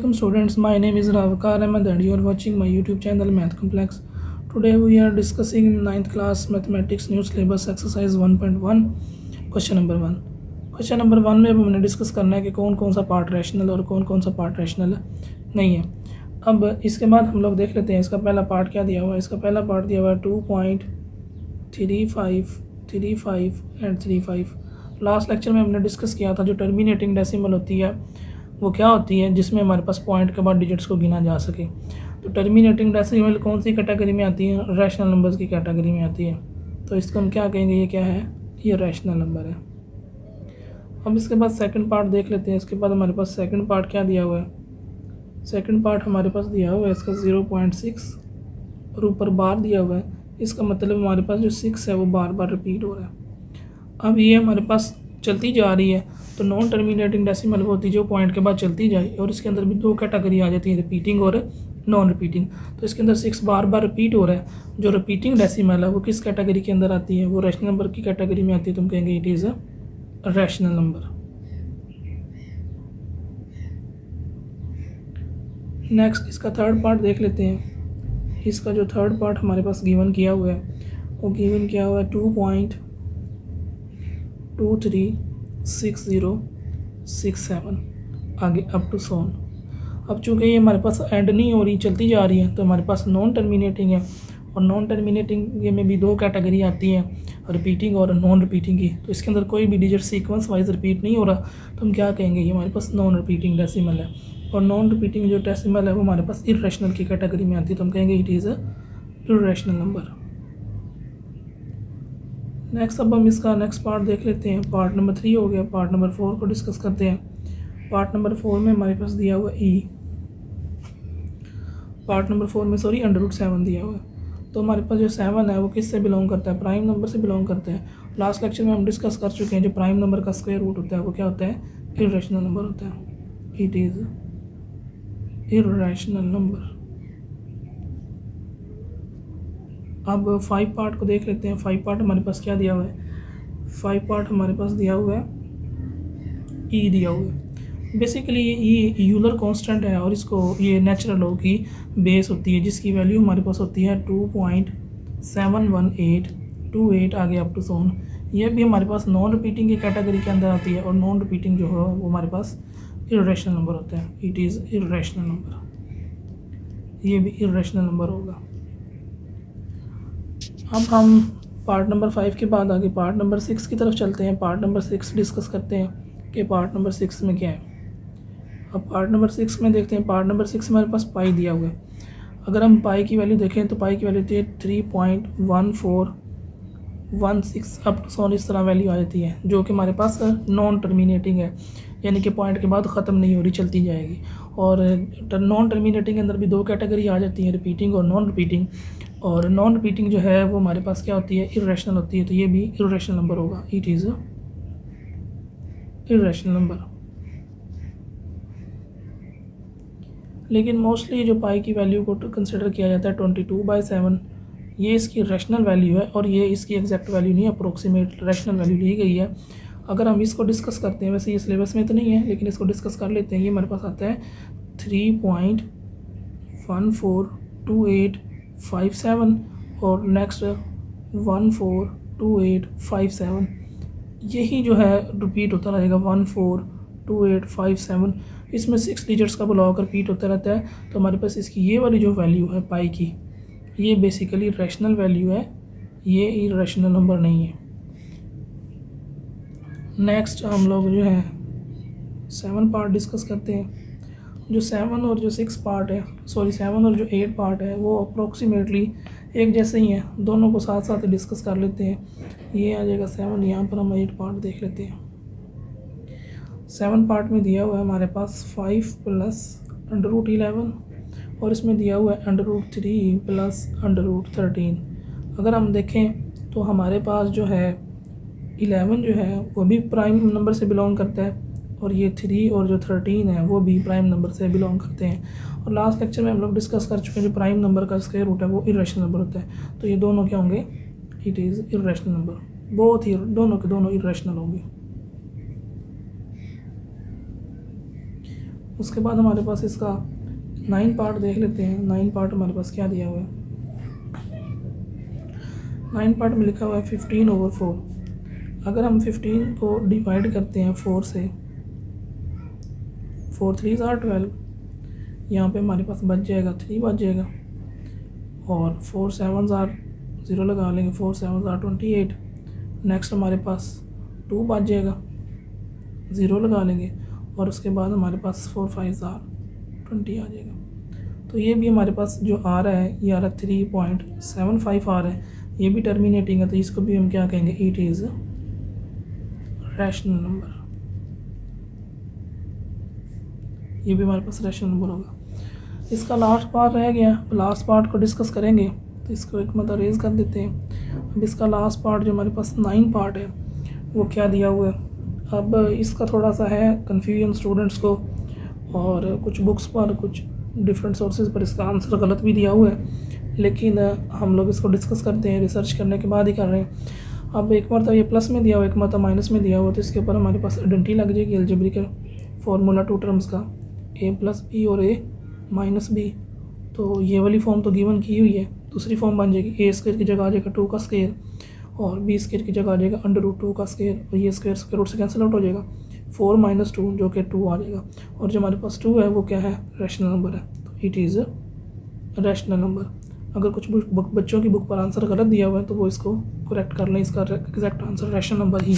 Assalamualaikum students, my name is Ravkar Ahmed and you are watching my YouTube channel Math Complex. Today we are discussing 9th class mathematics new syllabus exercise 1.1 question number 1. Question number 1 में अब हमने discuss करना है कि कौन कौन सा part rational और कौन कौन सा पार्ट रैशनल नहीं है. अब इसके बाद हम लोग देख लेते हैं इसका पहला पार्ट क्या दिया हुआ है. इसका पहला पार्ट दिया हुआ है 2.35 एंड 35. लास्ट लेक्चर में हमने डिस्कस किया था जो टर्मिनेटिंग डेसिमल होती है वो क्या होती है जिसमें हमारे पास पॉइंट के बाद डिजिट्स को गिना जा सके. तो टर्मिनेटिंग डेसिमल कौन सी कैटेगरी में आती है? रैशनल नंबर्स की कैटेगरी में आती है. तो इसको हम क्या कहेंगे, ये क्या है? ये रैशनल नंबर है. अब इसके बाद सेकंड पार्ट देख लेते हैं. इसके बाद हमारे पास सेकंड पार्ट क्या दिया हुआ है. सेकंड पार्ट हमारे पास दिया हुआ है इसका 0.6 और ऊपर बार दिया हुआ है. इसका मतलब हमारे पास जो 6 है वो बार बार रिपीट हो रहा है. अब ये हमारे पास चलती जा रही है तो नॉन टर्मिनेटिंग डेसिमल वो होती है जो पॉइंट के बाद चलती जाए और इसके अंदर भी दो कैटेगरी आ जाती है, रिपीटिंग और नॉन रिपीटिंग. तो इसके अंदर 6 बार बार रिपीट हो रहा है. जो रिपीटिंग डेसिमल है वो किस कैटेगरी के अंदर आती है? वो रैशनल नंबर की कैटेगरी में आती है. तुम कहेंगे it is a rational number. Next इसका थर्ड पार्ट देख लेते हैं. इसका जो थर्ड पार्ट हमारे पास गिवन किया हुआ है वो गिवन किया हुआ है 2.236067 आगे अप टू सोन. अब चूँकि ये हमारे पास एंड नहीं हो रही, चलती जा रही है, तो हमारे पास नॉन टर्मिनेटिंग है. और नॉन टर्मिनेटिंग में भी दो कैटेगरी आती हैं, रिपीटिंग और नॉन रिपीटिंग की. तो इसके अंदर कोई भी डिजिट सीक्वेंस वाइज रिपीट नहीं हो रहा तो हम क्या कहेंगे, ये हमारे पास नॉन रिपीटिंग डेसिमल है. और नॉन रिपीटिंग जो डेसिमल है वो हमारे पास इर्रेशनल की कैटेगरी में आती है. तो हम कहेंगे it is a irrational number. Next अब हम इसका नेक्स्ट पार्ट देख लेते हैं. पार्ट नंबर 3 हो गया. पार्ट नंबर 4 को डिस्कस करते हैं. पार्ट नंबर 4 में हमारे पास दिया हुआ पार्ट नंबर 4 में √7 दिया हुआ है. तो हमारे पास जो 7 है वो किस से बिलोंग करता है? प्राइम नंबर से बिलोंग करता है. लास्ट लेक्चर में हम डिस्कस कर चुके हैं जो प्राइम नंबर का स्क्वायर रूट होता है वो क्या होता है? इर्रेशनल नंबर होता है. It is irrational number. अब 5 पार्ट को देख लेते हैं. 5 पार्ट हमारे पास क्या दिया हुआ है? 5 पार्ट हमारे पास दिया हुआ है ई दिया हुआ है. बेसिकली ये यूलर कांस्टेंट है और इसको ये नेचुरल लॉ की बेस होती है जिसकी वैल्यू हमारे पास होती है 2.71828 आगे अप टू सोन. ये भी हमारे पास नॉन रिपीटिंग की कैटेगरी के अंदर आती है और नॉन रिपीटिंग जो है वो हमारे पास इर्रेशनल नंबर होता है. It is irrational number. ये भी इर्रेशनल नंबर होगा. अब हम पार्ट नंबर 5 के बाद आगे पार्ट नंबर 6 की तरफ चलते हैं. पार्ट नंबर 6 डिस्कस करते हैं कि पार्ट नंबर 6 में क्या है. अब पार्ट नंबर 6 में देखते हैं. पार्ट नंबर 6 में हमारे पास पाई दिया हुआ है. अगर हम पाई की वैल्यू देखें तो पाई की वैल्यू होती है 3.1416 अप टू सोन. इस तरह वैल्यू आ जाती है जो कि हमारे पास नॉन टर्मिनेटिंग है, यानी कि पॉइंट के बाद ख़त्म नहीं हो रही, चलती जाएगी. और नॉन टर्मिनेटिंग के अंदर भी दो कैटेगरी आ जाती हैं, रिपीटिंग और नॉन रिपीटिंग. और नॉन रिपीटिंग जो है वो हमारे पास क्या होती है? इर्रेशनल होती है. तो ये भी इर्रेशनल नंबर होगा. It is irrational number. लेकिन मोस्टली जो पाई की वैल्यू को कंसिडर किया जाता है 22/7, ये इसकी रैशनल वैल्यू है और ये इसकी एग्जैक्ट वैल्यू नहीं है, अप्रोक्सीमेट रैशनल वैल्यू ली गई है. अगर हम इसको डिस्कस करते हैं, वैसे ये सिलेबस में तो नहीं है लेकिन इसको डिस्कस कर लेते हैं. ये हमारे पास आता है 3.142857 और नेक्स्ट 142857. यही जो है रिपीट होता रहेगा 142857. इसमें 6 डिजिट्स का ब्लॉक रिपीट होता रहता है. तो हमारे पास इसकी ये वाली जो वैल्यू है पाई की, ये बेसिकली रैशनल वैल्यू है, ये इर्रेशनल नंबर नहीं है. नेक्स्ट हम लोग जो है 7 पार्ट डिस्कस करते हैं. जो 7 और जो 6 पार्ट है, 7 और जो 8 पार्ट है वो अप्रोक्सीमेटली एक जैसे ही हैं. दोनों को साथ साथ डिस्कस कर लेते हैं. ये आ जाएगा 7. यहाँ पर हम 8 पार्ट देख लेते हैं. 7 पार्ट में दिया हुआ है हमारे पास 5 + √11 और इसमें दिया हुआ है √3 + √13. अगर हम देखें तो हमारे पास जो है 11 जो है वो भी प्राइम नंबर से बिलोंग करता है और ये 3 और जो 13 है वो भी प्राइम नंबर से बिलोंग करते हैं. और लास्ट लेक्चर में हम लोग डिस्कस कर चुके हैं जो प्राइम नंबर का स्क्वायर रूट है वो इर्रेशनल नंबर होता है. तो ये दोनों क्या होंगे? It is irrational number. बहुत ही दोनों के दोनों इर्रेशनल होंगे. उसके बाद हमारे पास इसका 9 पार्ट देख लेते हैं। 9 पार्ट हमारे पास क्या दिया हुआ है। 9 पार्ट में लिखा हुआ है 15/4। अगर हम 15 को डिवाइड करते हैं 4 से, 4 3 आर 12, यहाँ पे हमारे पास बच जाएगा 3 बच जाएगा, और 4 7 आर 0 लगा लेंगे, 4 7 आर 28। नेक्स्ट हमारे पास 2 बच जाएगा, 0 लगा लेंगे, और उसके बाद हमारे पास 4 5 आर 20 आ जाएगा। तो ये भी हमारे पास जो आ रहा है ये आ रहा है 3.75 आ रहा है, ये भी टर्मिनेटिंग है, तो इसको भी हम क्या कहेंगे, इट इज़ रैशनल नंबर। ये भी हमारे पास रैशनल नंबर होगा। इसका लास्ट पार्ट रह गया, लास्ट पार्ट को डिस्कस करेंगे, तो इसको एक मतलब रेज कर देते हैं। अब इसका लास्ट पार्ट जो हमारे पास 9 पार्ट है वो क्या दिया हुआ है। अब इसका थोड़ा सा है कन्फ्यूजन स्टूडेंट्स को, और कुछ बुक्स पर, कुछ डिफरेंट सोर्सेज पर इसका आंसर गलत भी दिया हुआ है, लेकिन हम लोग इसको डिस्कस करते हैं, रिसर्च करने के बाद ही कर रहे हैं। अब एक मरतबा ये प्लस में दिया हुआ, एक मरतबा माइनस में दिया हुआ, तो इसके ऊपर हमारे पास आइडेंटिटी लग जाएगी अलजेब्रिक फार्मूला 2 टर्म्स का, a+b और a-b। तो ये वाली फॉर्म तो गिवन की हुई है, दूसरी फॉर्म बन जाएगी a² की जगह आ जाएगा 2 का स्क्वायर, और b² की जगह आ जाएगा √2 का स्क्वायर, और ये स्क्वायर रूट से कैंसिल आउट हो जाएगा, 4 - 2 जो कि 2 आ जाएगा। और जो हमारे पास 2 है वो क्या है, रैशनल नंबर है, तो इट इज़ रैशनल नंबर। अगर कुछ बच्चों की बुक पर आंसर गलत दिया हुआ है तो वो इसको करेक्ट कर लें, इसका एग्जैक्ट आंसर रैशनल नंबर ही